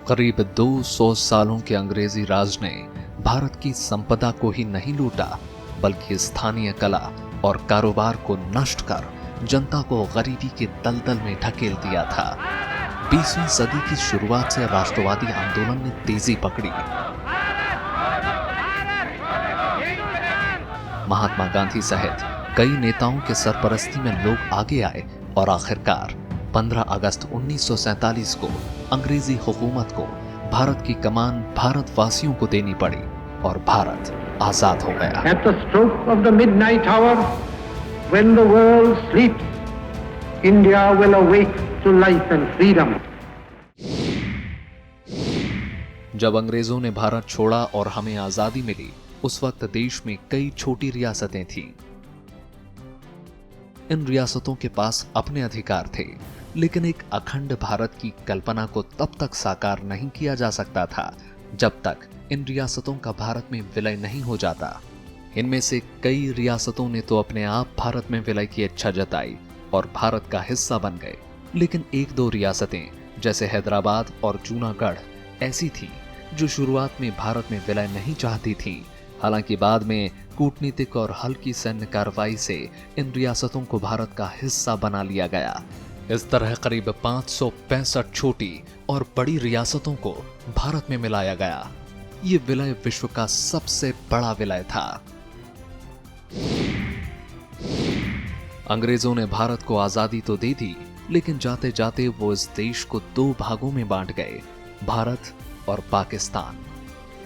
करीब 200 सालों के अंग्रेजी राज ने भारत की संपदा को ही नहीं लूटा, बल्कि स्थानीय कला और कारोबार को नष्ट कर जनता को गरीबी के दलदल में ढकेल दिया था। 20वीं सदी की शुरुआत से राष्ट्रवादी आंदोलन ने तेजी पकड़ी। महात्मा गांधी सहित कई नेताओं के सरपरस्ती में लोग आगे आए और आखिरकार 15 अगस्त 1947 को अंग्रेजी हुकूमत को भारत की कमान भारतवासियों को देनी पड़ी और भारत आजाद हो गया। At the stroke of the midnight hour, when the world sleeps, India will awake to life and freedom. जब अंग्रेजों ने भारत छोड़ा और हमें आजादी मिली, उस वक्त देश में कई छोटी रियासतें थीं। इन रियासतों के पास अपने अधिकार थे, लेकिन एक अखंड भारत की कल्पना को तब तक साकार नहीं किया जा सकता था जब तक इन रियासतों का भारत में विलय नहीं हो जाता। इनमें से कई रियासतों ने तो अपने आप भारत में विलय की इच्छा जताई और भारत का हिस्सा बन गए, लेकिन एक दो रियासतें जैसे हैदराबाद और जूनागढ़ ऐसी थी जो शुरुआत में भारत में विलय नहीं चाहती थीं। हालांकि बाद में कूटनीतिक और हल्की सैन्य कार्रवाई से इन रियासतों को भारत का हिस्सा बना लिया गया। इस तरह करीब 565 छोटी और बड़ी रियासतों को भारत में मिलाया गया। ये विलय विश्व का सबसे बड़ा विलय था। अंग्रेजों ने भारत को आजादी तो दे दी, लेकिन जाते जाते वो इस देश को दो भागों में बांट गए, भारत और पाकिस्तान।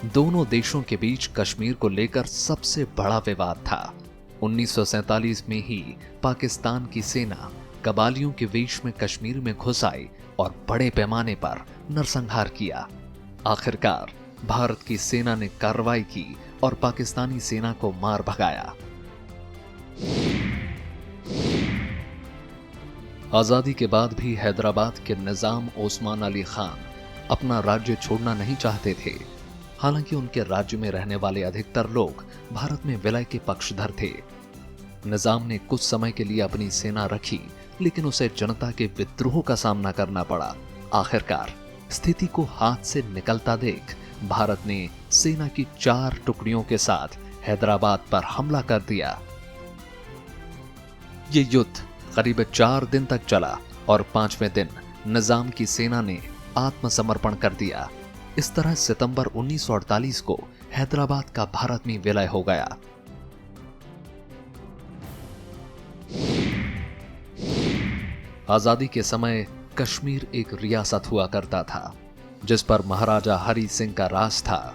दोनों देशों के बीच कश्मीर को लेकर सबसे बड़ा विवाद था। 1947 में ही पाकिस्तान की सेना कबालियों के वेश में कश्मीर में घुस आई और बड़े पैमाने पर नरसंहार किया। आखिरकार भारत की सेना ने कार्रवाई की और पाकिस्तानी सेना को मार भगाया। आजादी के बाद भी हैदराबाद के निजाम ओस्मान अली खान अपना राज्य छोड़ना नहीं चाहते थे। हालांकि उनके राज्य में रहने वाले अधिकतर लोग भारत में विलय के पक्षधर थे। निजाम ने कुछ समय के लिए अपनी सेना रखी, लेकिन उसे जनता के विद्रोह का सामना करना पड़ा। आखिरकार स्थिति को हाथ से निकलता देख भारत ने सेना की 4 टुकड़ियों के साथ हैदराबाद पर हमला कर दिया। ये युद्ध करीब 4 दिन तक चला और 5वें दिन निजाम की सेना ने आत्मसमर्पण कर दिया। इस तरह सितंबर 1948 को हैदराबाद का भारत में विलय हो गया। आजादी के समय कश्मीर एक रियासत हुआ करता था, जिस पर महाराजा हरि सिंह का राज था।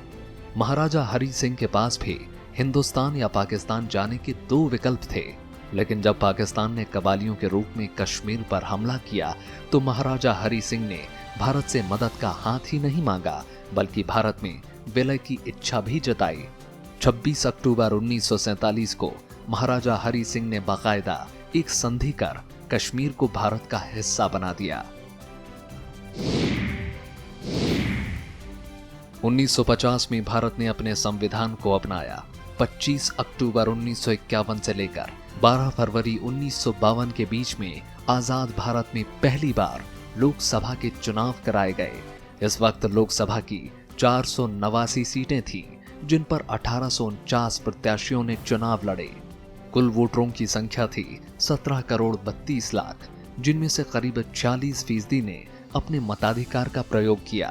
महाराजा हरि सिंह के पास भी हिंदुस्तान या पाकिस्तान जाने के 2 विकल्प थे, लेकिन जब पाकिस्तान ने कबालियों के रूप में कश्मीर पर हमला किया तो महाराजा हरि सिंह ने भारत से मदद का हाथ ही नहीं मांगा, बल्कि भारत में विलय की इच्छा भी जताई। 26 अक्टूबर 1947 को महाराजा हरि सिंह ने बाकायदा एक संधि कर कश्मीर को भारत का हिस्सा बना दिया। 1950 में भारत ने अपने संविधान को अपनाया। 25 अक्टूबर 1951 से लेकर 12 फरवरी 1952 के बीच में आजाद भारत में पहली बार लोकसभा के चुनाव कराए गए। इस वक्त लोकसभा की 489 सीटें थीं, जिन पर 1849 प्रत्याशियों ने चुनाव लड़े। कुल वोटरों की संख्या थी 17 करोड़ 32 लाख, जिनमें से करीब 40% ने अपने मताधिकार का प्रयोग किया।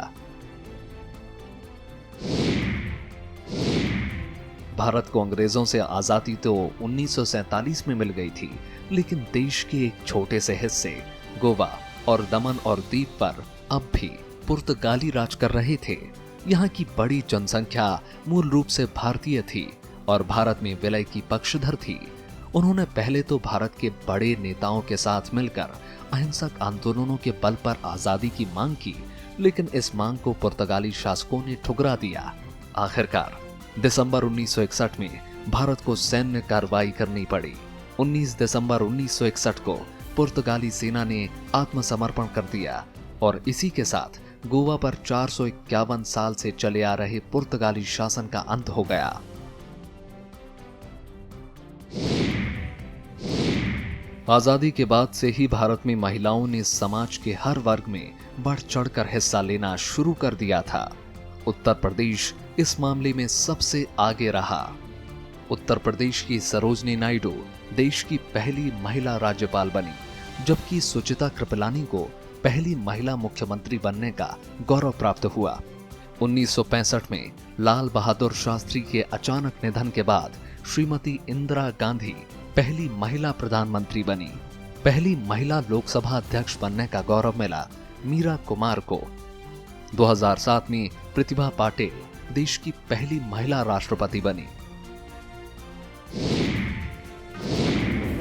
भारत को अंग्रेजों से आजादी तो 1947 में मिल गई थी, लेकिन देश के एक छोटे से हिस्से गोवा और दमन और दीव पर अब भी पुर्तगाली राज कर रहे थे। यहाँ की बड़ी जनसंख्या मूल रूप से भारतीय थी और भारत में विलय की पक्षधर थी। उन्होंने पहले तो भारत के बड़े नेताओं के साथ मिलकर अहिंसक आंदोलनों के बल पर आजादी की मांग की, लेकिन इस मांग को पुर्तगाली शासकों ने ठुकरा दिया। आखिरकार दिसंबर 1961 में भारत को सैन्य कार्रवाई करनी पड़ी। 19 दिसंबर 1961 को पुर्तगाली सेना ने आत्मसमर्पण कर दिया और इसी के साथ गोवा पर 451 साल से चले आ रहे पुर्तगाली शासन का अंत हो गया। आजादी के बाद से ही भारत में महिलाओं ने समाज के हर वर्ग में बढ़ चढ़कर हिस्सा लेना शुरू कर दिया था। उत्तर प्रदेश इस मामले में सबसे आगे रहा। उत्तर प्रदेश की सरोजनी नायडू देश की पहली महिला राज्यपाल बनी, जबकि सुचिता कृपलानी को पहली महिला मुख्यमंत्री बनने का गौरव प्राप्त हुआ। 1965 में लाल बहादुर शास्त्री के अचानक निधन के बाद श्रीमती इंदिरा गांधी पहली महिला प्रधानमंत्री बनी। पहली महिला लोकसभा अध्यक्ष बनने का गौरव मिला मीरा कुमार को। 2007 में प्रतिभा पाटिल देश की पहली महिला राष्ट्रपति बनी।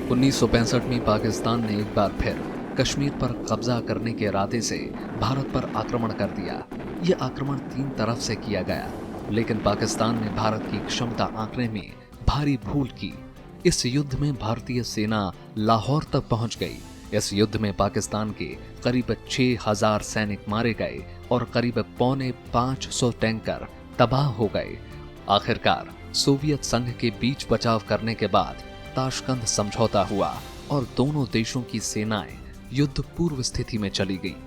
1965 में पाकिस्तान ने एक बार फिर कश्मीर पर कब्जा करने के इरादे से भारत पर आक्रमण कर दिया। यह आक्रमण 3 तरफ से किया गया, लेकिन पाकिस्तान ने भारत की क्षमता आंकने में भारी भूल की। इस युद्ध में भारतीय सेना लाहौर तक पहुंच गई। इस युद्ध में पाकिस्तान के करीब 6000 सैनिक मारे गए और करीब 450 टैंकर तबाह हो गए। आखिरकार सोवियत संघ के बीच बचाव करने के बाद ताशकंद समझौता हुआ और दोनों देशों की सेनाएं युद्ध पूर्व स्थिति में चली गईं।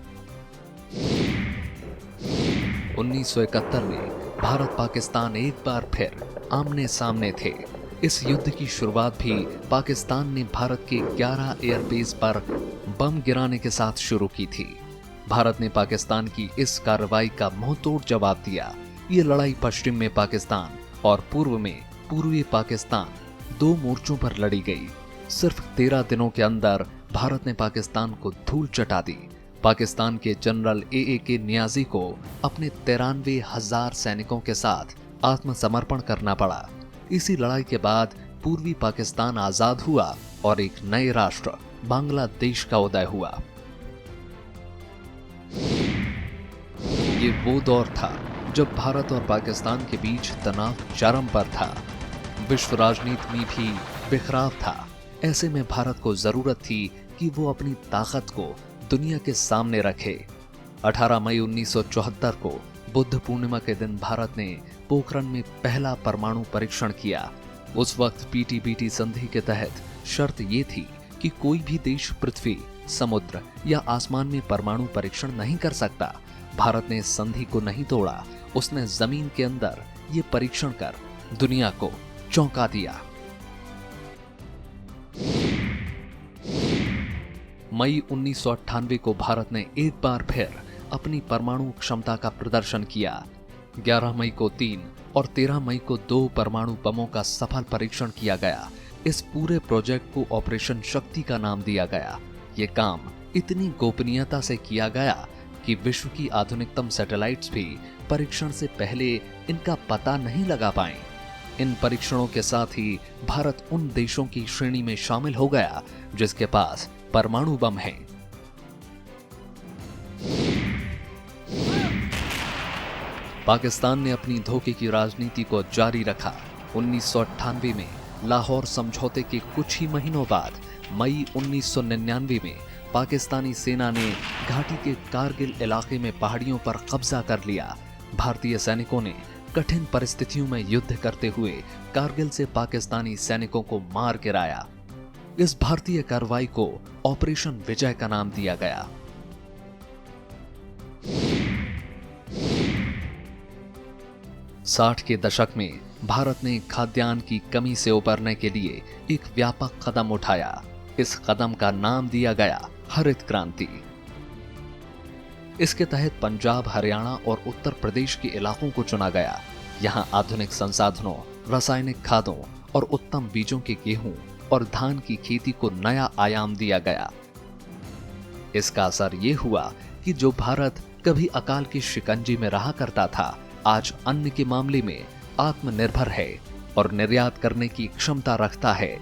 1971 में भारत पाकिस्तान एक बार फिर आमने सामने थे। इस युद्ध की शुरुआत भी पाकिस्तान ने भारत के 11 एयरबेस पर बम गिराने के साथ शुरू की थी। भारत ने पाकिस्तान की इस कार्रवाई का मुंहतोड़ जवाब दिया। ये लड़ाई पश्चिम में पाकिस्तान और पूर्व में पूर्वी पाकिस्तान 2 मोर्चों पर लड़ी गई। सिर्फ 13 दिनों के अंदर भारत ने पाकिस्तान को धूल चटा दी। पाकिस्तान के जनरल A.A.K. नियाजी को अपने 93,000 सैनिकों के साथ आत्मसमर्पण करना पड़ा। इसी लड़ाई के बाद पूर्वी पाकिस्तान आजाद हुआ और एक नए राष्ट्र बांग्लादेश का उदय हुआ। ये वो दौर था जब भारत और पाकिस्तान के बीच तनाव चरम पर था। विश्व राजनीति में भी बिखराव था। ऐसे में भारत को जरूरत थी कि वो अपनी ताकत को दुनिया के सामने रखे। 18 मई 1974 को बुद्ध पूर्णिमा के दिन भारत ने पोखरण में पहला परमाणु परीक्षण किया। उस वक्त पीटीबीटी संधि के तहत शर्त ये थी कि कोई भी देश पृथ्वी, समुद्र या आसमान में परमाणु परीक्षण नहीं कर सकता। भारत ने संधि को नहीं तोड़ा। उसने जमीन के अंदर ये परीक्षण कर दुनिया को चौंका दिया। मई 1998 को भारत ने एक बार फिर अपनी परमाणु क्षमता का प्रदर्शन किया। 11 मई को 3 और 13 मई को 2 परमाणु बमों का सफल परीक्षण किया गया। इस पूरे प्रोजेक्ट को ऑपरेशन शक्ति का नाम दिया गया। ये काम इतनी गोपनीयता से किया गया कि विश्व की आधुनिकतम सैटेलाइट्स भी परीक्षण से पहले इनका पता नहीं लगा पाए। इन परीक्षणों के साथ ही भारत उन देशों की श्रेणी में शामिल हो गया जिसके पास परमाणु बम है। पाकिस्तान ने अपनी धोखे की राजनीति को जारी रखा। 1998 में लाहौर समझौते के कुछ ही महीनों बाद मई 1999 में पाकिस्तानी सेना ने घाटी के कारगिल इलाके में पहाड़ियों पर कब्जा कर लिया। भारतीय सैनिकों ने कठिन परिस्थितियों में युद्ध करते हुए कारगिल से पाकिस्तानी सैनिकों को मार गिराया। इस भारतीय कार्रवाई को ऑपरेशन विजय का नाम दिया गया। साठ के दशक में भारत ने खाद्यान्न की कमी से उबरने के लिए एक व्यापक कदम उठाया। इस कदम का नाम दिया गया हरित क्रांति। इसके तहत पंजाब, हरियाणा और उत्तर प्रदेश के इलाकों को चुना गया। यहां आधुनिक संसाधनों, रासायनिक खादों और उत्तम बीजों के गेहूं और धान की खेती को नया आयाम दिया गया। इसका असर यह हुआ कि जो भारत कभी अकाल की शिकंजी में रहा करता था, आज अन्न के मामले में आत्मनिर्भर है और निर्यात करने की क्षमता रखता है।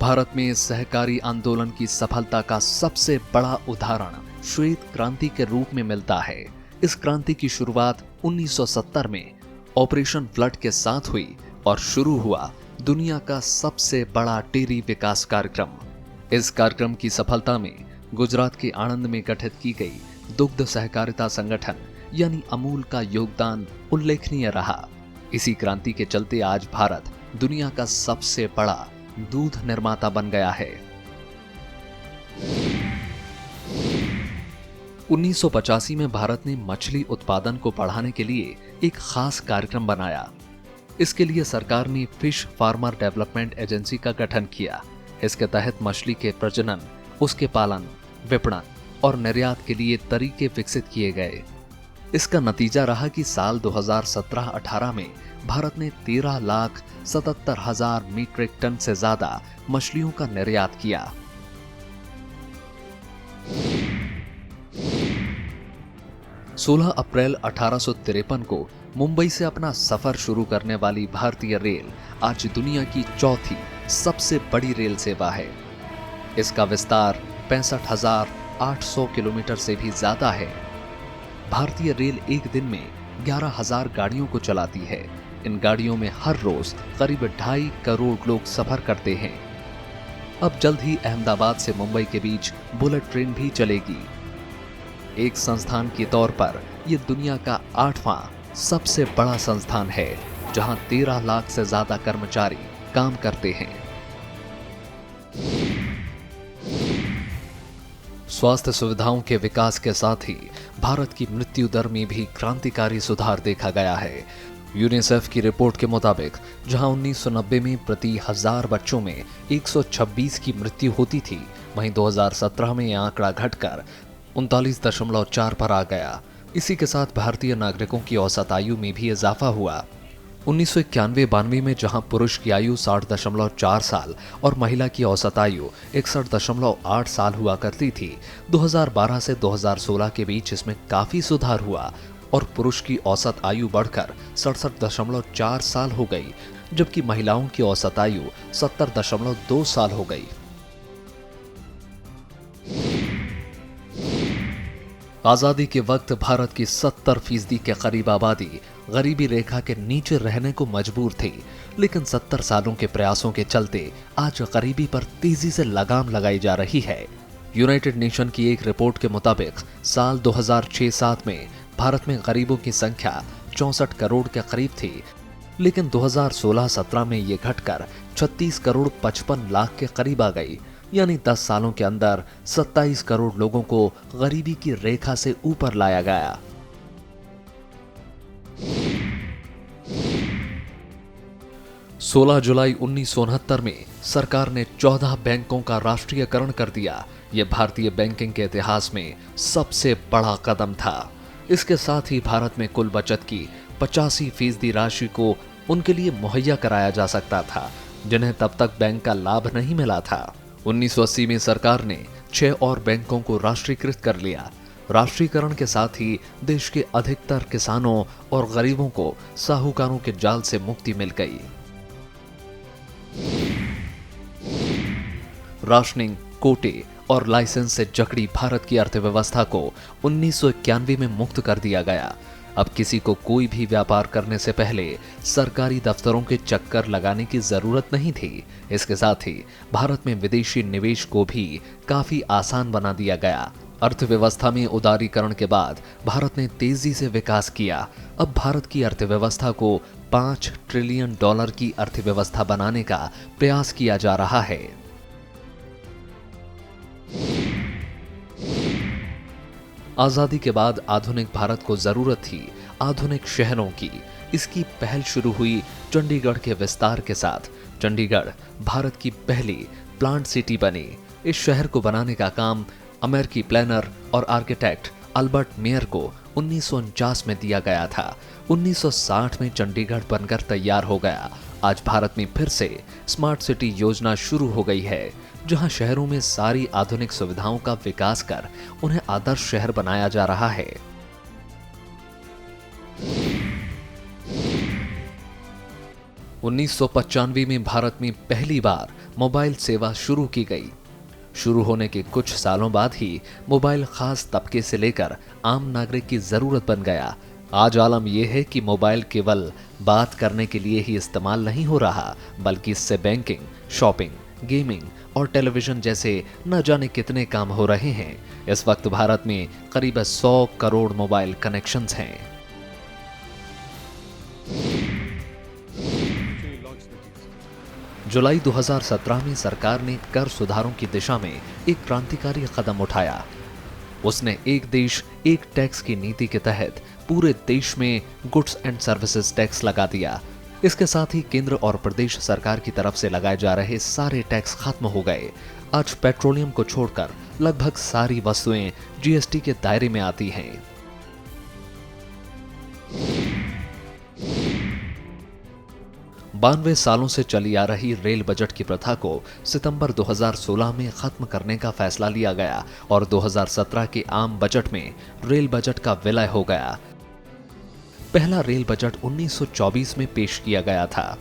भारत में सहकारी आंदोलन की सफलता का सबसे बड़ा उदाहरण श्वेत क्रांति के रूप में मिलता है। इस क्रांति की शुरुआत 1970 में ऑपरेशन फ्लड के साथ हुई और शुरू हुआ दुनिया का सबसे बड़ा डेयरी विकास कार्यक्रम। इस कार्यक्रम की सफलता में गुजरात के आणंद में गठित की गई दुग्ध सहकारिता संगठन यानी अमूल का योगदान उल्लेखनीय रहा। इसी क्रांति के चलते आज भारत दुनिया का सबसे बड़ा दूध निर्माता बन गया है। 1985 में भारत ने मछली उत्पादन को बढ़ाने के लिए एक खास कार्यक्रम बनाया। इसके लिए सरकार ने फिश फार्मर डेवलपमेंट एजेंसी का गठन किया। इसके तहत मछली के प्रजनन, उसके पालन, विपणन और निर्यात के लिए तरीके विकसित किए गए। इसका नतीजा रहा कि साल 2017-18 में भारत ने 13,77,000 मीट्रिक टन से ज्यादा मछलियों का निर्यात किया। सोलह अप्रैल 1853 को मुंबई से अपना सफर शुरू करने वाली भारतीय रेल आज दुनिया की चौथी सबसे बड़ी रेल सेवा है। इसका विस्तार 65,800 किलोमीटर से भी ज्यादा है। भारतीय रेल एक दिन में 11,000 गाड़ियों को चलाती है। इन गाड़ियों में हर रोज करीब 2.5 करोड़ लोग सफर करते हैं। अब जल्द ही अहमदाबाद से मुंबई के बीच बुलेट ट्रेन भी चलेगी। एक संस्थान के तौर पर यह दुनिया का 8वां सबसे बड़ा संस्थान है, जहां 13 लाख से ज्यादा कर्मचारी काम करते हैं। स्वास्थ्य सुविधाओं के विकास के साथ ही भारत की मृत्यु दर में भी क्रांतिकारी सुधार देखा गया है। यूनिसेफ की रिपोर्ट के मुताबिक जहां 1990 में प्रति 1000 बच्चों में 126 की मृत्यु होती थी, वहीं 2017 में यह आंकड़ा घटकर 39.4 पर आ गया। इसी के साथ भारतीय नागरिकों की औसत आयु में भी इजाफा हुआ। 1991-92 में जहां पुरुष की आयु 60.4 साल और महिला की औसत आयु 61.8 साल हुआ करती थी, 2012 से 2016 के बीच इसमें काफी सुधार हुआ और पुरुष की औसत आयु बढ़कर 67.4 साल हो गई, जबकि महिलाओं की औसत आयु 70.2 साल हो गई। आजादी के वक्त भारत की 70% के करीब आबादी गरीबी रेखा के नीचे रहने को मजबूर थी, लेकिन 70 सालों के प्रयासों के चलते आज गरीबी पर तेजी से लगाम लगाई जा रही है। यूनाइटेड नेशन की एक रिपोर्ट के मुताबिक साल 2006-07 में भारत में गरीबों की संख्या 64 करोड़ के करीब थी, लेकिन 2016-17 में ये घटकर 36 करोड़ 55 लाख के करीब आ गई। यानी 10 सालों के अंदर 27 करोड़ लोगों को गरीबी की रेखा से ऊपर लाया गया। जुलाई 1969 में सरकार ने 14 बैंकों का राष्ट्रीयकरण कर दिया। यह भारतीय बैंकिंग के इतिहास में सबसे बड़ा कदम था। इसके साथ ही भारत में कुल बचत की 85% राशि को उनके लिए मुहैया कराया जा सकता था, जिन्हें तब तक बैंक का लाभ नहीं मिला था। 1980 में सरकार ने 6 और बैंकों को राष्ट्रीयकृत कर लिया। राष्ट्रीयकरण के साथ ही देश के अधिकतर किसानों और गरीबों को साहूकारों के जाल से मुक्ति मिल गई। राशनिंग, कोटे और लाइसेंस से जकड़ी भारत की अर्थव्यवस्था को 1991 में मुक्त कर दिया गया। अब किसी को कोई भी व्यापार करने से पहले सरकारी दफ्तरों के चक्कर लगाने की जरूरत नहीं थी। इसके साथ ही भारत में विदेशी निवेश को भी काफी आसान बना दिया गया। अर्थव्यवस्था में उदारीकरण के बाद भारत ने तेजी से विकास किया। अब भारत की अर्थव्यवस्था को $5 ट्रिलियन की अर्थव्यवस्था बनाने का प्रयास किया जा रहा है। आजादी के बाद आधुनिक भारत को जरूरत थी आधुनिक शहरों की। इसकी पहल शुरू हुई चंडीगढ़ के विस्तार के साथ। चंडीगढ़ भारत की पहली प्लांट सिटी बनी। इस शहर को बनाने का काम अमेरिकी प्लानर और आर्किटेक्ट अल्बर्ट मेयर को 1949 में दिया गया था। 1960 में चंडीगढ़ बनकर तैयार हो गया। आज भारत में फिर से स्मार्ट सिटी योजना शुरू हो गई है, जहां शहरों में सारी आधुनिक सुविधाओं का विकास कर उन्हें आदर्श शहर बनाया जा रहा है। उन्नीस में भारत में पहली बार मोबाइल सेवा शुरू की गई। शुरू होने के कुछ सालों बाद ही मोबाइल खास तबके से लेकर आम नागरिक की जरूरत बन गया। आज आलम यह है कि मोबाइल केवल बात करने के लिए ही इस्तेमाल नहीं हो रहा, बल्कि इससे बैंकिंग, शॉपिंग, गेमिंग और टेलीविजन जैसे न जाने कितने काम हो रहे हैं। इस वक्त भारत में करीब 100 करोड़ मोबाइल कनेक्शंस हैं। जुलाई 2017 में सरकार ने कर सुधारों की दिशा में एक क्रांतिकारी कदम उठाया। उसने एक देश एक टैक्स की नीति के तहत पूरे देश में गुड्स एंड सर्विसेज टैक्स लगा दिया। इसके साथ ही केंद्र और प्रदेश सरकार की तरफ से लगाए जा रहे सारे टैक्स खत्म हो गए। आज पेट्रोलियम को छोड़कर लगभग सारी वस्तुएं जीएसटी के दायरे में आती हैं। 92 सालों से चली आ रही रेल बजट की प्रथा को सितंबर 2016 में खत्म करने का फैसला लिया गया और 2017 के आम बजट में रेल बजट का विलय हो गया। पहला रेल बजट 1924 में पेश किया गया था।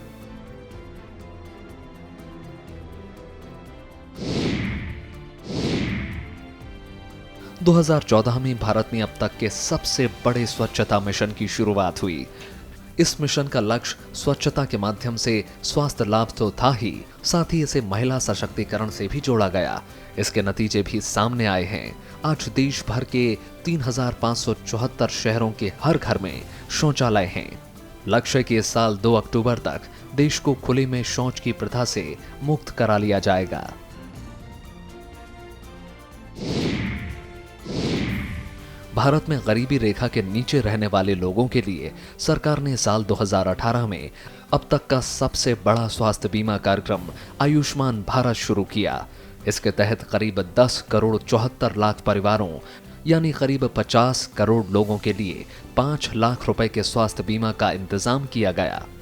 – 2014 में भारत में अब तक के सबसे बड़े स्वच्छता मिशन की शुरुआत हुई। इस मिशन का लक्ष्य स्वच्छता के माध्यम से स्वास्थ्य लाभ तो था ही, साथ ही इसे महिला सशक्तिकरण से भी जोड़ा गया। इसके नतीजे भी सामने आए हैं। आज देश भर के 3574 शहरों के हर घर में शौचालय हैं। लक्ष्य के इस साल 2 अक्टूबर तक देश को खुले में शौच की प्रथा से मुक्त करा लिया जाएगा। भारत में गरीबी रेखा के नीचे रहने वाले लोगों के लिए सरकार ने साल 2018 में अब तक का सबसे बड़ा स्वास्थ्य बीमा कार्यक्रम आयुष्मान भारत शुरू किया। इसके तहत करीब 10 करोड़ 74 लाख परिवारों यानी करीब 50 करोड़ लोगों के लिए 5 लाख रुपए के स्वास्थ्य बीमा का इंतजाम किया गया। –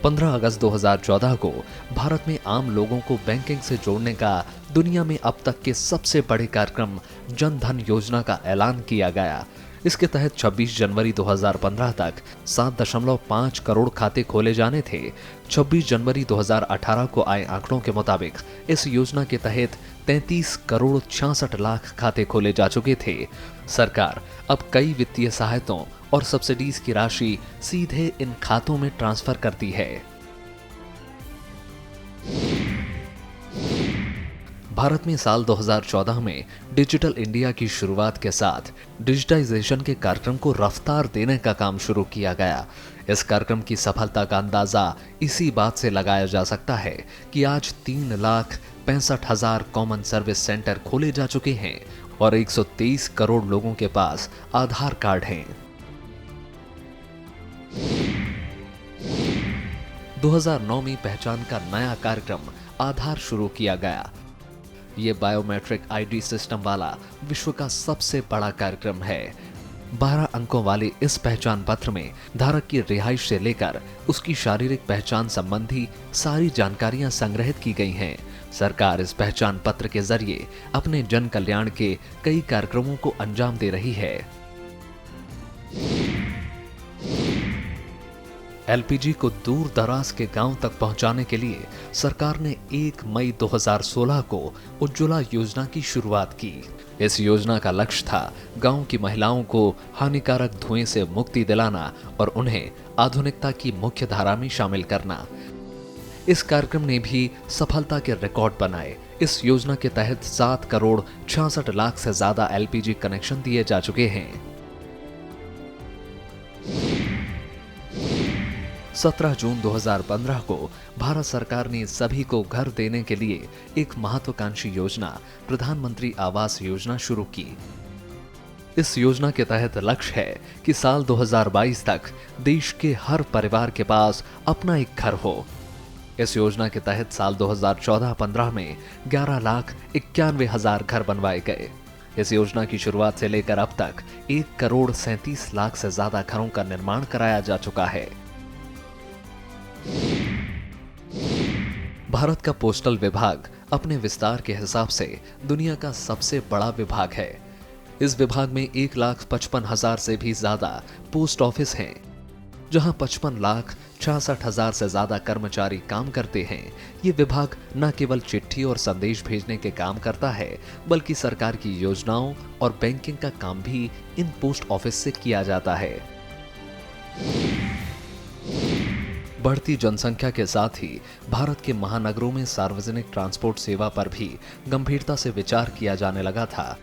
15 अगस्त 2014 को भारत में आम लोगों को बैंकिंग से जोड़ने का दुनिया में अब तक के सबसे बड़े कार्यक्रम जन धन योजना का ऐलान किया गया। इसके तहत 26 जनवरी 2015 तक 7.5 करोड़ खाते खोले जाने थे। 26 जनवरी 2018 को आए आंकड़ों के मुताबिक इस योजना के तहत 33 करोड़ 66 लाख खाते खोले जा चुके थे। सरकार अब कई वित्तीय सहायताओं और सब्सिडीज की राशि सीधे इन खातों में ट्रांसफर करती है। भारत में साल 2014 में डिजिटल इंडिया की शुरुआत के साथ डिजिटाइजेशन के कार्यक्रम को रफ्तार देने का काम शुरू किया गया। इस कार्यक्रम की सफलता का अंदाजा इसी बात से लगाया जा सकता है कि आज 3,65,000 कॉमन सर्विस सेंटर खोले जा चुके हैं और 123 करोड़ लोगों के पास आधार कार्ड हैं। 2009 में पहचान का नया कार्यक्रम आधार शुरू किया गया। ये बायोमेट्रिक आईडी सिस्टम वाला विश्व का सबसे बड़ा कार्यक्रम है। 12 अंकों वाले इस पहचान पत्र में धारक की रिहाइश से लेकर उसकी शारीरिक पहचान संबंधी सारी जानकारियां संग्रहित की गई हैं। सरकार इस पहचान पत्र के जरिए अपने जन कल्याण के कई कार्यक्रमों को अंजाम दे रही है। एलपीजी को दूर दराज के गांव तक पहुंचाने के लिए सरकार ने 1 मई 2016 को उज्ज्वला योजना की शुरुआत की। इस योजना का लक्ष्य था गांव की महिलाओं को हानिकारक धुएं से मुक्ति दिलाना और उन्हें आधुनिकता की मुख्य धारा में शामिल करना। इस कार्यक्रम ने भी सफलता के रिकॉर्ड बनाए। इस योजना के तहत 7 करोड़ 66 लाख से ज्यादा एलपीजी कनेक्शन दिए जा चुके हैं। 17 जून 2015 को भारत सरकार ने सभी को घर देने के लिए एक महत्वाकांक्षी योजना प्रधानमंत्री आवास योजना शुरू की। इस योजना के तहत लक्ष्य है कि साल 2022 तक देश के हर परिवार के पास अपना एक घर हो। इस योजना के तहत साल 2014-15 में 11,91,000 घर बनवाए गए। इस योजना की शुरुआत से लेकर अब तक 1 करोड़ 37 लाख से ज्यादा घरों का निर्माण कराया जा चुका है। भारत का पोस्टल विभाग अपने विस्तार के हिसाब से दुनिया का सबसे बड़ा विभाग है। इस विभाग में 1,55,000 से भी ज्यादा पोस्ट ऑफिस हैं, जहां 55,66,000 से ज्यादा कर्मचारी काम करते हैं। ये विभाग न केवल चिट्ठी और संदेश भेजने के काम करता है, बल्कि सरकार की योजनाओं और बैंकिंग का काम भी इन पोस्ट ऑफिस से किया जाता है। बढ़ती जनसंख्या के साथ ही भारत के महानगरों में सार्वजनिक ट्रांसपोर्ट सेवा पर भी गंभीरता से विचार किया जाने लगा था।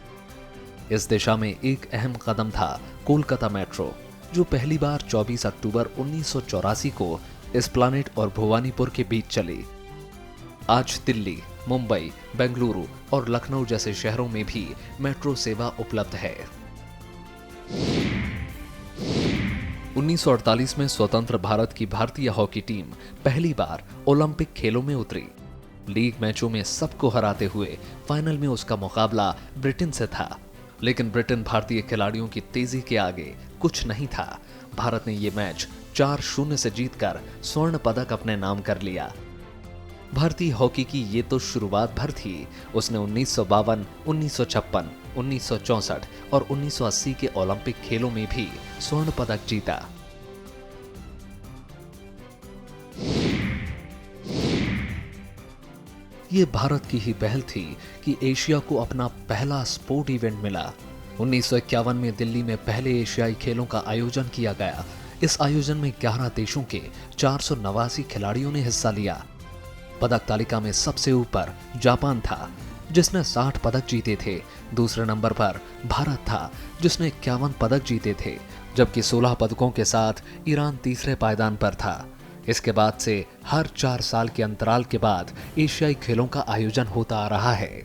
इस दिशा में एक अहम कदम था कोलकाता मेट्रो। जो पहली बार 24 अक्टूबर 1984 को एस्प्लैनेड और भवानीपुर के बीच चली। आज दिल्ली, मुंबई, बेंगलुरु और लखनऊ जैसे शहरों में भी मेट्रो सेवा उपलब्ध है। 1948 में स्वतंत्र भारत की भारतीय हॉकी टीम पहली बार ओलंपिक खेलों में उतरी। लीग मैचों में सबको हराते हुए फाइनल में उसका मुकाबला ब्रिटेन से था, लेकिन ब्रिटेन भारतीय खिलाड़ियों की तेजी के आगे कुछ नहीं था। भारत ने ये मैच 4-0 से जीतकर स्वर्ण पदक अपने नाम कर लिया। भारतीय हॉकी की ये तो शुरुआत भर थी। उसने 1952, 1956, 1964 और 1980 के ओलंपिक खेलों में भी स्वर्ण पदक जीता। ये भारत की ही पहल थी कि एशिया को अपना पहला स्पोर्ट इवेंट मिला। 1951 में दिल्ली में पहले एशियाई खेलों का आयोजन किया गया। इस आयोजन में 11 देशों के 489 खिलाड़ियों ने हिस्सा लिया। पदक तालिका में सबसे ऊपर जापान था, जिसने 60 पदक जीते थे। दूसरे नंबर पर भारत था, जिसने 51 पदक जीते थे, जबकि 16 पदकों के साथ ईरान तीसरे पायदान पर था। इसके बाद से हर 4 साल के अंतराल के बाद एशियाई खेलों का आयोजन होता आ रहा है।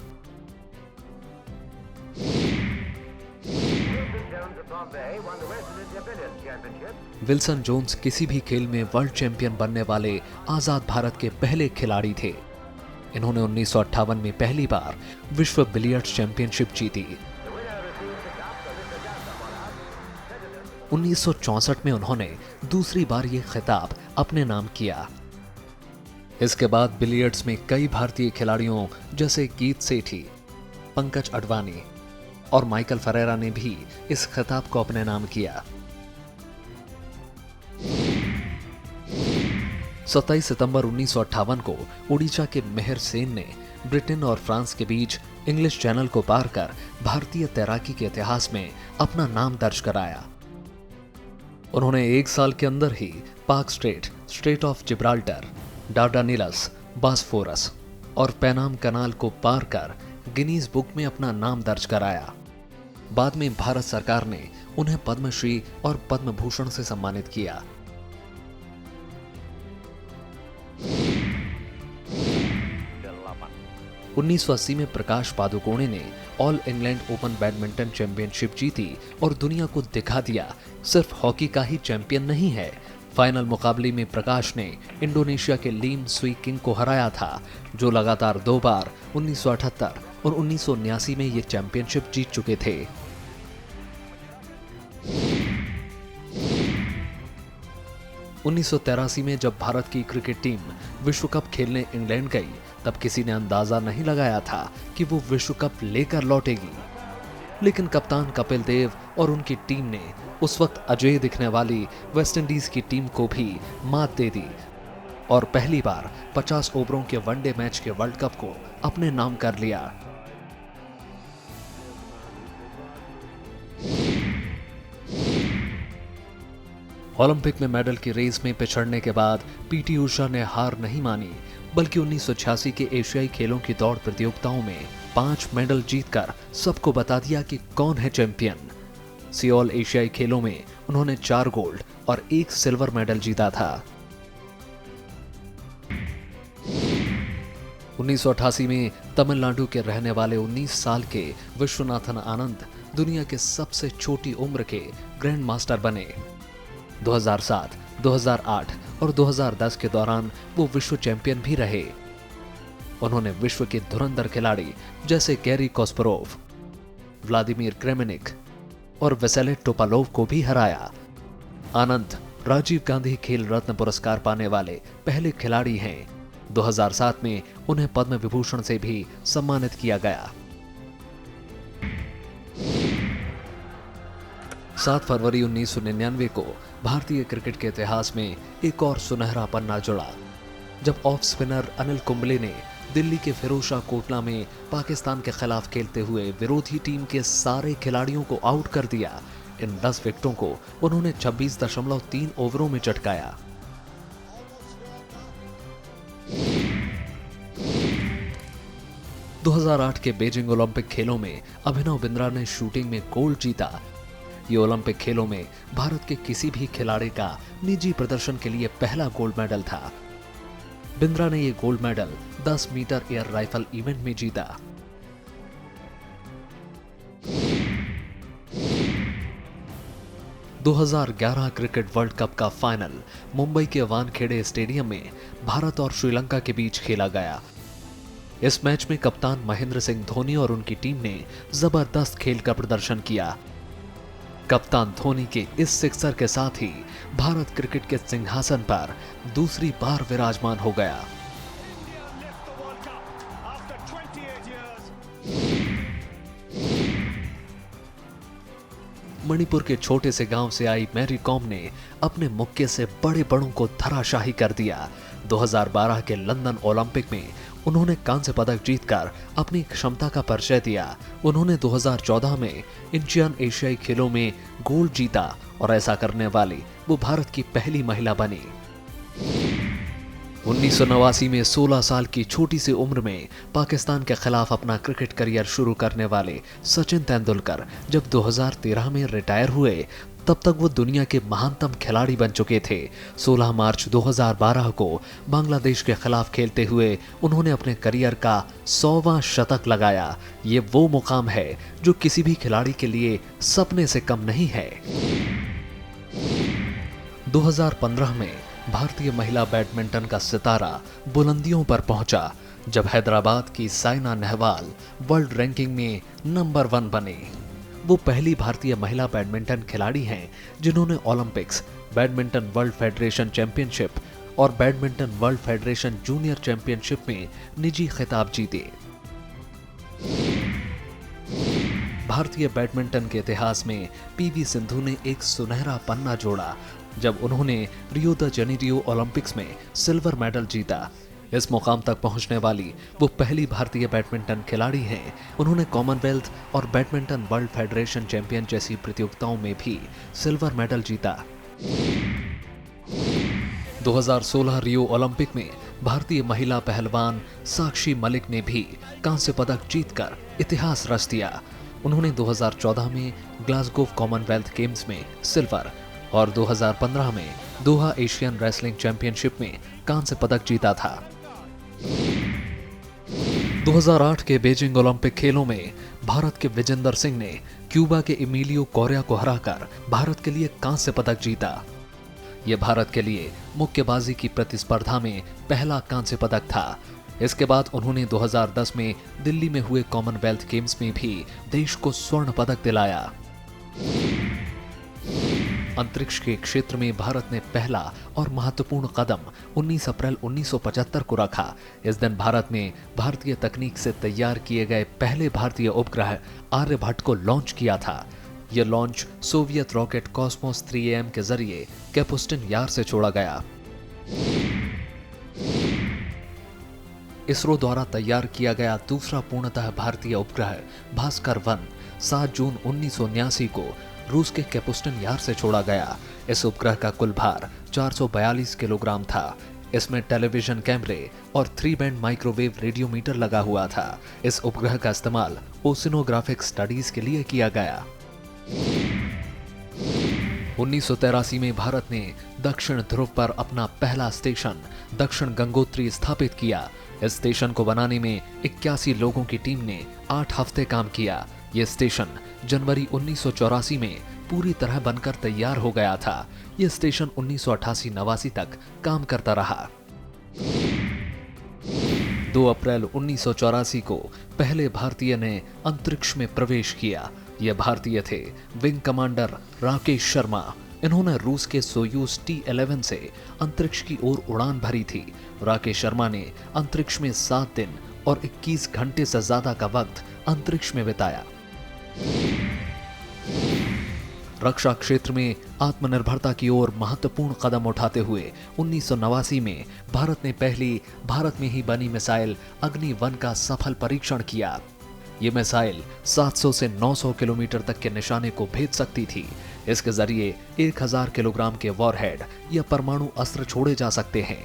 विल्सन जोन्स किसी भी खेल में वर्ल्ड चैंपियन बनने वाले आजाद भारत के पहले खिलाड़ी थे। इन्होंने 1958 में पहली बार विश्व बिलियर्ड्स चैंपियनशिप जीती। 1964 में उन्होंने दूसरी बार ये खिताब अपने नाम किया। इसके बाद बिलियर्ड्स में कई भारतीय खिलाड़ियों जैसे गीत सेठी, पंकज अडवाणी और माइकल फरेरा ने भी इस खिताब को अपने नाम किया। 27 सितंबर 1958 को ओडिशा के मेहर सेन ने ब्रिटेन और फ्रांस के बीच इंग्लिश चैनल को पार कर भारतीय तैराकी के इतिहास में अपना नाम दर्ज कराया। उन्होंने 1 साल के अंदर ही Palk strait, strait of Gibraltar, Dardanelles, Bosphorus और पैनाम कनाल को पार कर गिनीज बुक में अपना नाम दर्ज कराया। बाद में भारत सरकार ने उन्हें पद्मश्री और पद्म भूषण से सम्मानित किया। उन्नीस 1980 में प्रकाश पादुकोणे ने all England open badminton championship जीती और दुनिया को दिखा दिया सिर्फ हॉकी का ही चैंपियन नहीं है। फाइनल मुकाबले में प्रकाश ने इंडोनेशिया के लीम सुई किंग को हराया था, जो लगातार 2 बार 1978 और 1979 में ये चैंपियनशिप जीत चुके थे। उन्नीस 1983 में जब भारत की क्रिकेट टीम विश्व कप खेलने इंग्लैंड गई, तब किसी ने अंदाजा नहीं लगाया था कि वो विश्व कप लेकर लौटेगी। लेकिन कप्तान कपिल देव और उनकी टीम ने उस वक्त अजय दिखने वाली वेस्टइंडीज की टीम को भी मात दे दी और पहली बार 50 ओवरों के वनडे मैच के वर्ल्ड कप को अपने नाम कर लिया। ओलंपिक में मेडल की रेस में पिछड़ने के बाद पीटी उषा ने हार नहीं मानी, बल्कि 1986 के एशियाई खेलों की दौड़ प्रतियोगिताओं में 5 मेडल जीतकर सबको बता दिया कि कौन है चैंपियन। सियोल एशियाई खेलों में उन्होंने 4 गोल्ड और 1 सिल्वर मेडल जीता था। 1988 में तमिलनाडु के रहने वाले 19 साल के विश्वनाथन आनंद दुनिया के सबसे छोटी उम्र के ग्रैंड मास्टर बने। 2007, 2008 और 2010 के दौरान वो विश्व चैंपियन भी रहे। उन्होंने विश्व के धुरंधर खिलाड़ी जैसे गैरी कॉस्परोव, व्लादिमीर क्रेमेनिक और वेसेले टोपालोव को भी हराया। आनंद राजीव गांधी खेल रत्न पुरस्कार पाने वाले पहले खिलाड़ी हैं। 2007 में उन्हें पद्म विभूषण से भी सम्मानित किया गया। 7 फरवरी 1999 को भारतीय क्रिकेट के इतिहास में एक और सुनहरा पन्ना जुड़ा, जब ऑफ स्पिनर अनिल कुंबले ने दिल्ली के फिरोजशाह कोटला में पाकिस्तान के खिलाफ खेलते हुए विरोधी टीम के सारे खिलाड़ियों को आउट कर दिया। इन 10 विकेटों को उन्होंने 26.3 ओवरों में चटकाया। (2008) के बीजिंग ओलंपिक खेलों में अभिनव बिंद्रा ने शूटिंग में गोल्ड जीता। ये ओलंपिक खेलों में भारत के किसी भी खिलाड़ी का निजी प्रदर्शन के लिए पहला गोल्ड मेडल था। बिंद्रा ने ये gold medal 10 metre air rifle event में जीता। – 2011 क्रिकेट वर्ल्ड कप का फाइनल मुंबई के वानखेड़े स्टेडियम में भारत और श्रीलंका के बीच खेला गया। इस मैच में कप्तान महेंद्र सिंह धोनी और उनकी टीम ने जबरदस्त खेल का प्रदर्शन किया। कप्तान धोनी के इस सिक्सर के साथ ही भारत क्रिकेट के सिंहासन पर दूसरी बार विराजमान हो गया। मणिपुर के छोटे से गांव से आई मैरी कॉम ने अपने मुक्के से बड़े बड़ों को धराशाही कर दिया। 2012 के लंदन ओलंपिक में उन्होंने कांस्य पदक जीतकर अपनी क्षमता का परिचय दिया। उन्होंने 2014 में एशियन एशियाई खेलों में गोल्ड जीता और ऐसा करने वाली वो भारत की पहली महिला बनी। 1989 में 16 साल की छोटी सी उम्र में पाकिस्तान के खिलाफ अपना क्रिकेट करियर शुरू करने वाले सचिन तेंदुलकर जब 2013 में रिटायर हुए तब तक वो दुनिया के महानतम खिलाड़ी बन चुके थे। 16 मार्च 2012 को बांग्लादेश के खिलाफ खेलते हुए उन्होंने अपने करियर का 100वां शतक लगाया। ये वो मुकाम है जो किसी भी खिलाड़ी के लिए सपने से कम नहीं है। 2015 में भारतीय महिला बैडमिंटन का सितारा बुलंदियों पर पहुंचा जब हैदराबाद की साइना नेहवाल वर्ल्ड रैंकिंग में नंबर 1 बने। वो पहली भारतीय महिला बैडमिंटन खिलाड़ी हैं जिन्होंने Olympics, badminton world federation championship और badminton world federation junior championship में निजी खिताब जीते। भारतीय बैडमिंटन के इतिहास में पीवी सिंधु ने एक सुनहरा पन्ना जोड़ा जब उन्होंने रियो द जेनेरियो ओलंपिक्स में सिल्वर मेडल जीता। इस मुकाम तक पहुंचने वाली वो पहली भारतीय बैडमिंटन खिलाड़ी हैं। उन्होंने कॉमनवेल्थ और बैडमिंटन वर्ल्ड फेडरेशन चैंपियन जैसी प्रतियोगिताओं में भी सिल्वर मेडल जीता। 2016 रियो ओलंपिक में भारतीय महिला पहलवान साक्षी मलिक ने भी कांस्य पदक जीतकर इतिहास रच दिया। उन्होंने 2014 में ग्लासगो कॉमनवेल्थ गेम्स में सिल्वर और 2015 में दोहा एशियन रेसलिंग चैंपियनशिप में कांस्य पदक जीता था। 2008 के बीजिंग ओलंपिक खेलों में भारत के विजेंदर सिंह ने क्यूबा के एमिलियो कोरिया को हराकर भारत के लिए कांस्य पदक जीता। यह भारत के लिए मुक्केबाजी की प्रतिस्पर्धा में पहला कांस्य पदक था। इसके बाद उन्होंने 2010 में दिल्ली में हुए कॉमनवेल्थ गेम्स में भी देश को स्वर्ण पदक दिलाया। अंतरिक्ष के क्षेत्र में भारत ने पहला और महत्वपूर्ण कदम 19 अप्रैल 1975 को रखा। इस दिन भारत ने भारतीय तकनीक से तैयार किए गए पहले भारतीय उपग्रह आर्यभट्ट को लॉन्च किया था। यह launch Soviet rocket Cosmos 3AM के जरिए कैपुस्टिन यार से छोड़ा गया। इसरो द्वारा तैयार किया गया दूसरा पूर्णतः भारतीय उपग्रह भास्कर 1 7 जून 1979 को रूस के कैपुस्टिन यार से छोड़ा गया। इस उपग्रह का कुल भार 442 किलोग्राम था। इसमें टेलीविजन कैमरे और 3 बैंड माइक्रोवेव रेडियोमीटर लगा हुआ था। इस उपग्रह का इस्तेमाल ओशिनोग्राफिक स्टडीज के लिए किया गया। 1983 में भारत ने दक्षिण ध्रुव पर अपना पहला स्टेशन दक्षिण गंगोत्री स्थापित किया। इस स्टेशन को बनाने में 81 लोगों की टीम ने 8 हफ्ते काम किया। यह स्टेशन जनवरी 1984 में पूरी तरह बनकर तैयार हो गया था। यह स्टेशन 1988-89 तक काम करता रहा। 2 अप्रैल 1984 को पहले भारतीय ने अंतरिक्ष में प्रवेश किया। यह भारतीय थे विंग कमांडर राकेश शर्मा। इन्होंने रूस के सोयूज T-11 से अंतरिक्ष की ओर उड़ान भरी थी। राकेश शर्मा ने अंतरिक्ष में 7 दिन और 21 घंटे से ज्यादा का वक्त अंतरिक्ष में बिताया। रक्षा क्षेत्र में आत्मनिर्भरता की ओर महत्वपूर्ण कदम उठाते हुए 1989 में भारत ने पहली भारत में ही बनी मिसाइल अग्नि 1 का सफल परीक्षण किया। ये मिसाइल 700 से 900 किलोमीटर तक के निशाने को भेद सकती थी। इसके जरिए 1000 किलोग्राम के वॉरहेड या परमाणु अस्त्र छोड़े जा सकते हैं।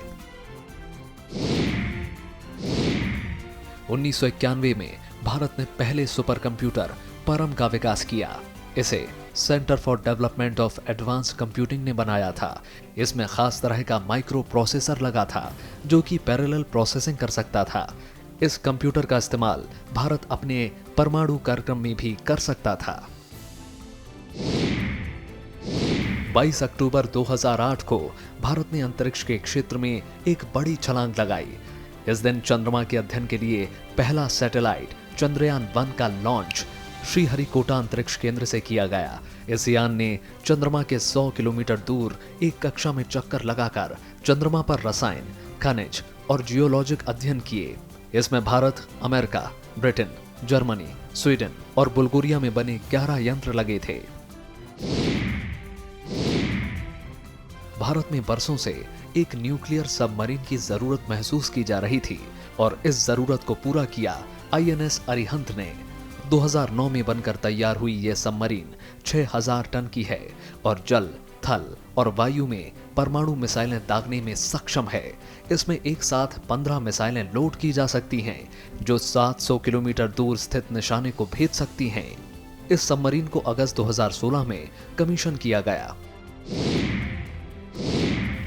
1991 में भारत ने पहले सुपर कंप्यूटर परम का विकास किया। इसे centre for development of advance computing ने बनाया था। इसमें खास तरह का माइक्रो प्रोसेसर लगा था जो कि पैरेलल प्रोसेसिंग कर सकता था। इस कंप्यूटर का इस्तेमाल भारत अपने परमाणु कार्यक्रम में भी कर सकता था। 22 अक्टूबर 2008 को भारत ने अंतरिक्ष के क्षेत्र में एक बड़ी छलांग लगाई। इस दिन चंद्रमा के अध्ययन के लिए पहला सैटेलाइट चंद्रयान 1 का लॉन्च श्रीहरिकोटा अंतरिक्ष केंद्र से किया गया। इस यान ने चंद्रमा के 100 किलोमीटर दूर एक कक्षा में चक्कर लगाकर चंद्रमा पर रसायन, खनिज और जियोलॉजिक अध्ययन किए। इसमें Bharat, America, Britain, Germany, Sweden और बुल्गारिया में बने 11 यंत्र लगे थे। भारत में बरसों से एक न्यूक्लियर सबमरीन की जरूरत महसूस की जा रही थी और इस जरूरत को पूरा किया आईएनएस अरिहंत ने। 2009 में बनकर तैयार हुई यह सबमरीन 6000 टन की है और जल, थल और वायु में परमाणु मिसाइलें दागने में सक्षम है। इसमें एक साथ 15 मिसाइलें लोड की जा सकती हैं जो 700 किलोमीटर दूर स्थित निशाने को भेद सकती हैं। इस सबमरीन को अगस्त 2016 में कमीशन किया गया।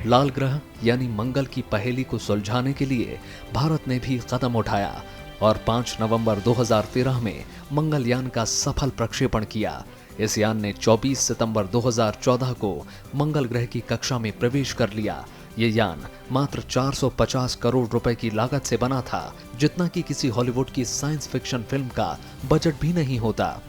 लाल ग्रह यानी मंगल की पहेली को सुलझाने के लिए भारत ने भी कदम उठाया और 5 नवंबर 2013 में मंगलयान का सफल प्रक्षेपण किया। इस यान ने 24 सितंबर 2014 को मंगल ग्रह की कक्षा में प्रवेश कर लिया। ये यान मात्र 450 करोड़ रुपए की लागत से बना था, जितना कि किसी हॉलीवुड की साइंस फिक्शन फिल्म का बजट भी नहीं होता।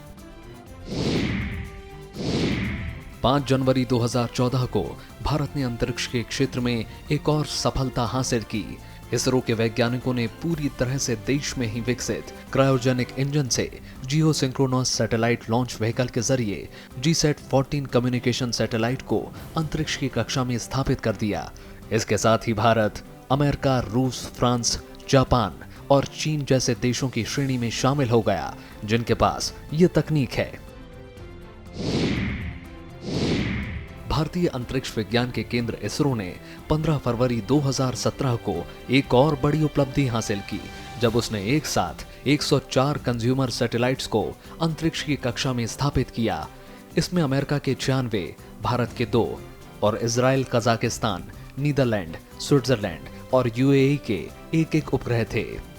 5 जनवरी 2014 को भारत ने अंतरिक्ष के क्षेत्र में एक और सफलता हासिल की। इसरो के वैज्ञानिकों ने पूरी तरह से देश में ही विकसित क्रायोजेनिक इंजन से जियो सिंक्रोनस सैटेलाइट लॉन्च व्हीकल के जरिए GSAT-14 कम्युनिकेशन सैटेलाइट को अंतरिक्ष की कक्षा में स्थापित कर दिया। इसके साथ ही भारत, अमेरिका, रूस, फ्रांस, जापान और चीन जैसे देशों की श्रेणी में शामिल हो गया जिनके पास ये तकनीक है। भारतीय अंतरिक्ष विज्ञान के केंद्र इसरो ने 15 फरवरी 2017 को एक और बड़ी उपलब्धि हासिल की जब उसने एक साथ 104 कंज्यूमर सैटेलाइट्स को अंतरिक्ष की कक्षा में स्थापित किया। इसमें अमेरिका के 96, भारत के 2 और इजराइल, कजाकिस्तान, नीदरलैंड, स्विट्जरलैंड और यूएई के एक-एक उपग्रह थे।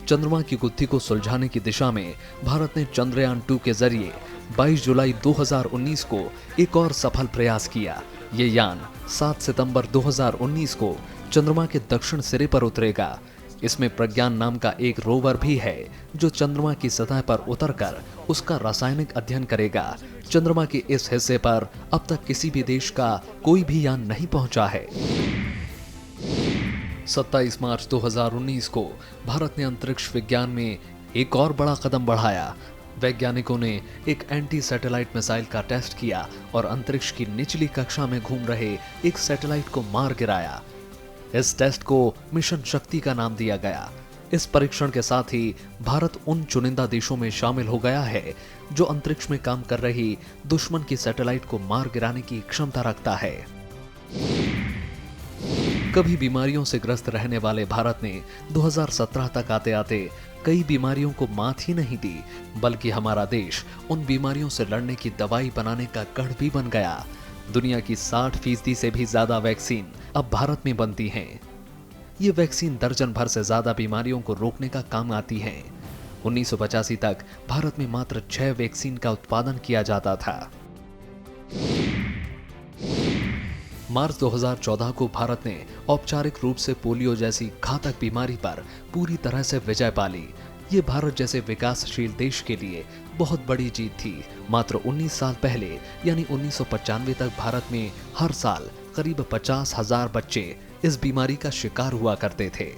चंद्रमा की गुत्थी को सुलझाने की दिशा में भारत ने चंद्रयान 2 के जरिए 22 जुलाई 2019 को एक और सफल प्रयास किया। ये यान 7 सितंबर 2019 को चंद्रमा के दक्षिण सिरे पर उतरेगा। इसमें प्रज्ञान नाम का एक रोवर भी है जो चंद्रमा की सतह पर उतरकर उसका रासायनिक अध्ययन करेगा। चंद्रमा के इस हिस्से पर अब तक किसी भी देश का कोई भी यान नहीं पहुंचा है। 27 मार्च 2019 को भारत ने अंतरिक्ष विज्ञान में एक और बड़ा कदम बढ़ाया। वैज्ञानिकों ने एक एंटी सैटेलाइट मिसाइल का टेस्ट किया और अंतरिक्ष की निचली कक्षा में घूम रहे एक सैटेलाइट को मार गिराया। इस टेस्ट को मिशन शक्ति का नाम दिया गया। इस परीक्षण के साथ ही भारत उन चुनिंदा देशों में शामिल हो गया है जो अंतरिक्ष में काम कर रही दुश्मन की सैटेलाइट को मार गिराने की क्षमता रखता है। कभी बीमारियों से ग्रस्त रहने वाले भारत ने 2017 तक आते आते कई बीमारियों को मात ही नहीं दी, बल्कि हमारा देश उन बीमारियों से लड़ने की दवाई बनाने का गढ़ भी बन गया। दुनिया की 60% से भी ज्यादा वैक्सीन अब भारत में बनती हैं। ये वैक्सीन दर्जन भर से ज्यादा बीमारियों को रोकने का काम आती हैं। 1985 तक भारत में मात्र 6 वैक्सीन का उत्पादन किया जाता था। मार्च 2014 को भारत ने औपचारिक रूप से पोलियो जैसी घातक बीमारी पर पूरी तरह से विजय पा ली। ये भारत जैसे विकासशील देश के लिए बहुत बड़ी जीत थी। मात्र 19 साल पहले यानी 1995 तक भारत में हर साल करीब 50,000 बच्चे इस बीमारी का शिकार हुआ करते थे।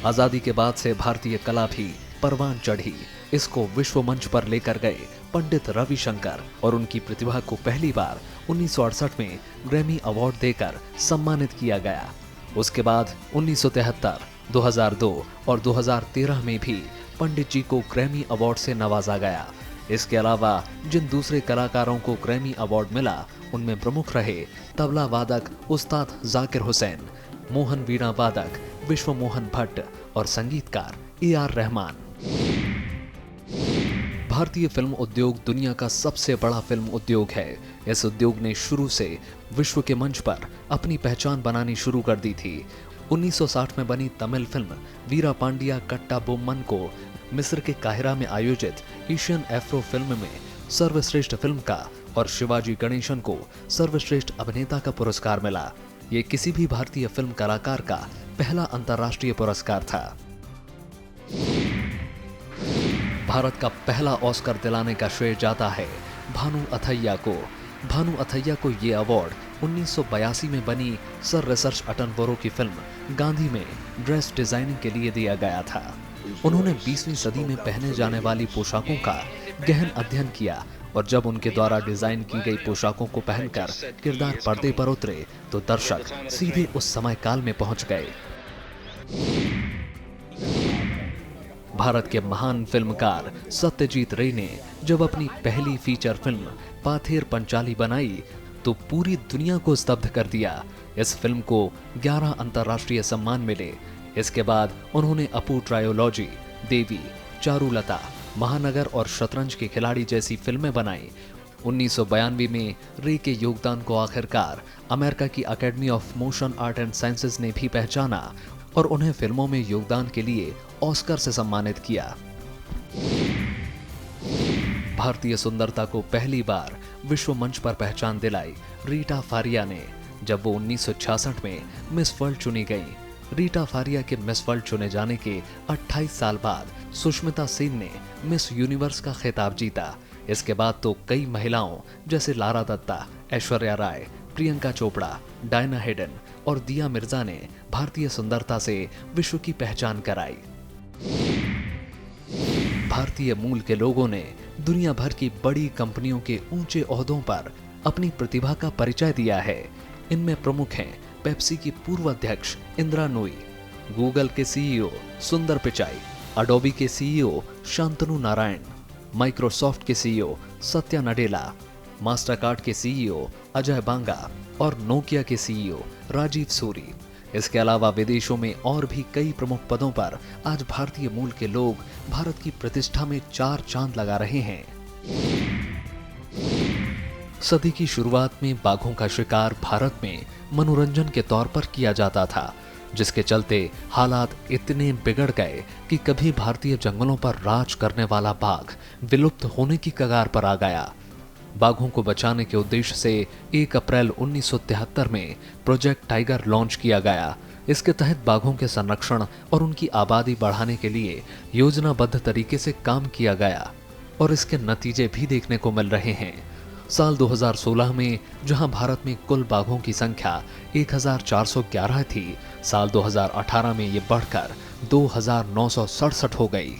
आजादी के बाद से भारतीय कला भी परवान चढ़ी। इसको विश्व मंच पर लेकर गए पंडित रविशंकर और उनकी प्रतिभा को पहली बार 1968 में ग्रैमी अवार्ड देकर सम्मानित किया गया। उसके बाद 1973, 2002 और 2013 में भी पंडित जी को ग्रैमी अवार्ड से नवाजा गया। इसके अलावा जिन दूसरे कलाकारों को ग्रैमी अवार्ड मिला उनमें प्रमुख रहे तबला वादक उस्ताद जाकिर हुसैन, मोहन वीणा वादक विश्व मोहन भट्ट और संगीतकार AR रहमान। भारतीय फिल्म उद्योग दुनिया का सबसे बड़ा फिल्म उद्योग है। इस उद्योग ने शुरू से विश्व के मंच पर अपनी पहचान बनानी शुरू कर दी थी। 1960 में बनी तमिल फिल्म वीरा पांडिया कट्टा बोम्मन को मिस्र के काहिरा में आयोजित एशियन एफ्रो फिल्म में सर्वश्रेष्ठ फिल्म का और शिवाजी गणेशन को सर्वश्रेष्ठ अभिनेता का पुरस्कार मिला। ये किसी भी भारतीय फिल्म कलाकार का पहला अंतर्राष्ट्रीय पुरस्कार था। भारत का पहला ऑस्कर दिलाने का श्रेय जाता है भानु अथैया को। भानु अथैया को ये अवार्ड 1982 में बनी सर रिसर्च अटनबरो की फिल्म गांधी में ड्रेस डिजाइनिंग के लिए दिया गया था। उन्होंने 20वीं सदी में पहने जाने वाली पोशाकों का गहन अध्ययन किया और जब उनके द्वारा डिजाइन की गई पोशाकों को पहनकर किरदार पर्दे पर उतरे तो दर्शक सीधे उस समय काल में पहुंच गए। भारत के महान फिल्मकार सत्यजीत रे ने जब अपनी पहली फीचर फिल्म पाथेर पंचाली बनाई तो पूरी दुनिया को स्तब्ध कर दिया। इस फिल्म को 11 अंतर्राष्ट्रीय सम्मान मिले। इसके बाद उन्होंने अपू ट्रायोलॉजी, देवी, चारुलता, महानगर और शतरंज के खिलाड़ी जैसी फिल्में बनाई। 1992 में रे के योगदान को आखिरकार अमेरिका की academy of motion art and sciences ने भी पहचाना और उन्हें फिल्मों में योगदान के लिए ऑस्कर से सम्मानित किया। भारतीय सुंदरता को पहली बार विश्व मंच पर पहचान दिलाई रीटा फारिया ने, जब वो 1966 में मिस वर्ल्ड चुनी गई। रीटा फारिया के मिस वर्ल्ड चुने जाने के 28 साल बाद सुष्मिता सेन ने मिस यूनिवर्स का खिताब जीता। इसके बाद तो कई महिलाओं जैसे Lara Dutta, Aishwarya Rai, Priyanka Chopra, Diana Hayden और दिया मिर्जा ने भारतीय सुंदरता से विश्व की पहचान कराई। भारतीय मूल के लोगों ने दुनिया भर की बड़ी कंपनियों के ऊंचे ओहदों पर अपनी प्रतिभा का परिचय दिया है। इनमें प्रमुख हैं पेप्सी की पूर्व अध्यक्ष इंदिरा नूई, गूगल के सीईओ सुंदर पिचाई, अडोबी के सीईओ शांतनु नारायण, माइक्रोसॉफ्ट के सीईओ सत्या नडेला, मास्टरकार्ड के सीईओ अजय बांगा और नोकिया के सीईओ राजीव सूरी। इसके अलावा विदेशों में और भी कई प्रमुख पदों पर आज भारतीय मूल के लोग भारत की प्रतिष्ठा में 4 चांद लगा रहे हैं। सदी की शुरुआत में बाघों का शिकार भारत में मनोरंजन के तौर पर किया जाता था, जिसके चलते हालात इतने बिगड़ गए कि कभी भारतीय जंगलों पर राज करने वाला बाघ विलुप्त होने की कगार पर आ गया। बाघों को बचाने के उद्देश्य से 1 अप्रैल 1973 में प्रोजेक्ट टाइगर लॉन्च किया गया। इसके तहत बाघों के संरक्षण और उनकी आबादी बढ़ाने के लिए योजनाबद्ध तरीके से काम किया गया और इसके नतीजे भी देखने को मिल रहे हैं। साल 2016 में जहां भारत में कुल बाघों की संख्या 1411 थी, साल 2018 में ये बढ़कर 2967 हो गई।